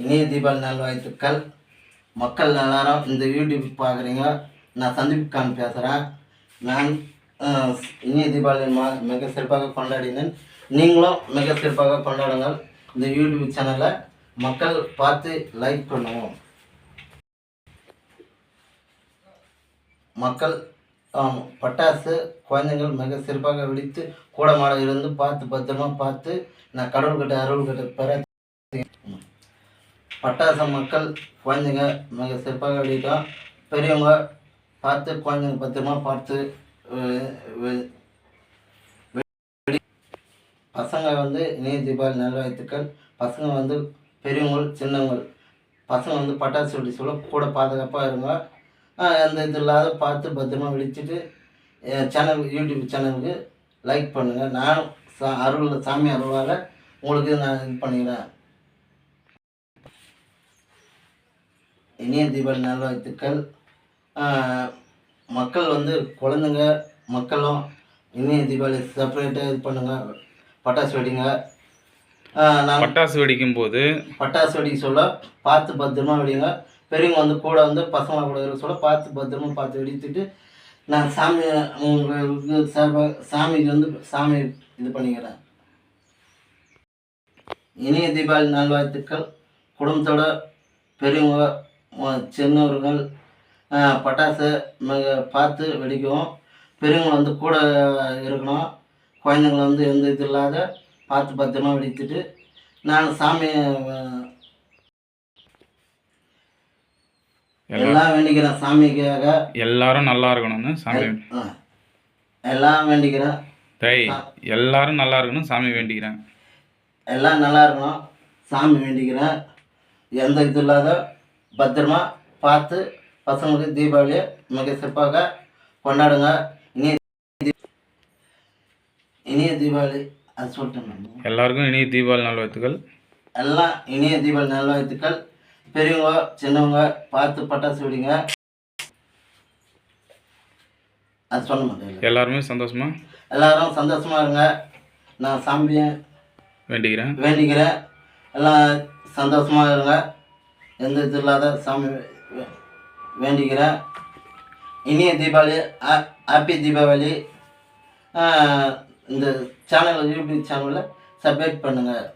இனிய தீபாவளி நல்வாழ்த்துக்கள். மக்கள் எல்லாரும் இந்த யூடியூப் பார்க்குறீங்க. நான் சந்தீப் கான் பேசுகிறேன். நான் இனிய தீபாவளி மிக சிறப்பாக கொண்டாடினேன். நீங்களும் மிக சிறப்பாக கொண்டாடுங்கள். இந்த யூடியூப் சேனலை மக்கள் பார்த்து லைக் பண்ணுவோம். மக்கள் பட்டாசு குழந்தைங்கள் மிக சிறப்பாக வெடித்து கூட மாட இருந்து பார்த்து பத்திரமா பார்த்து நான் கடவுள்கிட்ட அருள்கிட்ட பெற பட்டாசு மக்கள் குழந்தைங்க மிக சிறப்பாக வெடிட்டோம். பெரியவங்க பார்த்து குழந்தைங்க பத்திரமா பார்த்து பசங்க இனிய தீபாவளி நல்வாழ்த்துக்கள். பசங்க பெரியவங்க சின்னவங்க பசங்க பட்டாசு வெடி சொல்ல கூட பாதுகாப்பாக இருங்க. எந்த இது இல்லாத பார்த்து பத்திரமா வெடிச்சிட்டு சேனல் யூடியூப் சேனலுக்கு லைக் பண்ணுங்கள். நானும் சாமி அருளால் உங்களுக்கு நான் இது பண்ணிக்கிறேன். இனிய தீபாவளி நல்வாழ்த்துக்கள். மக்கள் குழந்தைங்க மக்களும் இனிய தீபாவளி செப்பரேட்டாக இது பண்ணுங்கள். பட்டாசு வெடிங்க. நான் பட்டாசு வெடிக்கும் போது பட்டாசு வெடிக்க சொல்ல பார்த்து பத்திரமா வெடிங்க. பெரியவங்க கூட பசங்க கூட இருக்க சொல்ல பார்த்து பத்திரமா பார்த்து வெடித்துட்டு நான் சாமி உங்களுக்கு சாமிக்கு சாமி இது பண்ணிக்கிறேன். இனிய தீபாவளி நல்வாழ்த்துக்கள். குடும்பத்தோட பெரியவங்க சின்னவர்கள் பட்டாசு பார்த்து வெடிக்கும். பெரியவங்க கூட இருக்கணும். குழந்தைங்களை எந்த இது இல்லாத பார்த்து பத்திரமா வெடித்துட்டு நான் சாமி எல்லாம் வேண்டிக்கிறேன். சாமிக்காக எல்லாரும் நல்லா இருக்கணும்னு சாமி எல்லாம் வேண்டிக்கிறேன். எல்லாரும் நல்லா இருக்கணும் சாமி வேண்டிக்கிறேன். எல்லாம் நல்லா இருக்கணும் சாமி வேண்டிக்கிறேன். எந்த இது இல்லாத பத்திரமா பார்த்து பசங்களுக்கு தீபாவளியை மிக சிறப்பாக கொண்டாடுங்க. இனிய தீபாவளி அது சொல்லிட்டேன். எல்லாருக்கும் இனிய தீபாவளி நல்வாழ்த்துக்கள். எல்லாம் இனிய தீபாவளி நல்வாழ்த்துக்கள். பெரியவங்க சின்னவங்க பார்த்து பட்டாசு வெடிங்க. அது சொல்ல மாட்டேன். எல்லாரும் சந்தோஷமா இருங்க. நான் சாமியை வேண்டிக்கிறேன். எல்லாம் சந்தோஷமாக இருங்க. எந்த இது இல்லாத சாமி வேண்டிக்கிறேன். இனிய தீபாவளி, ஹாப்பி தீபாவளி. இந்த சேனலில் யூடியூப் சேனலில் சப்ஸ்கிரைப் பண்ணுங்கள்.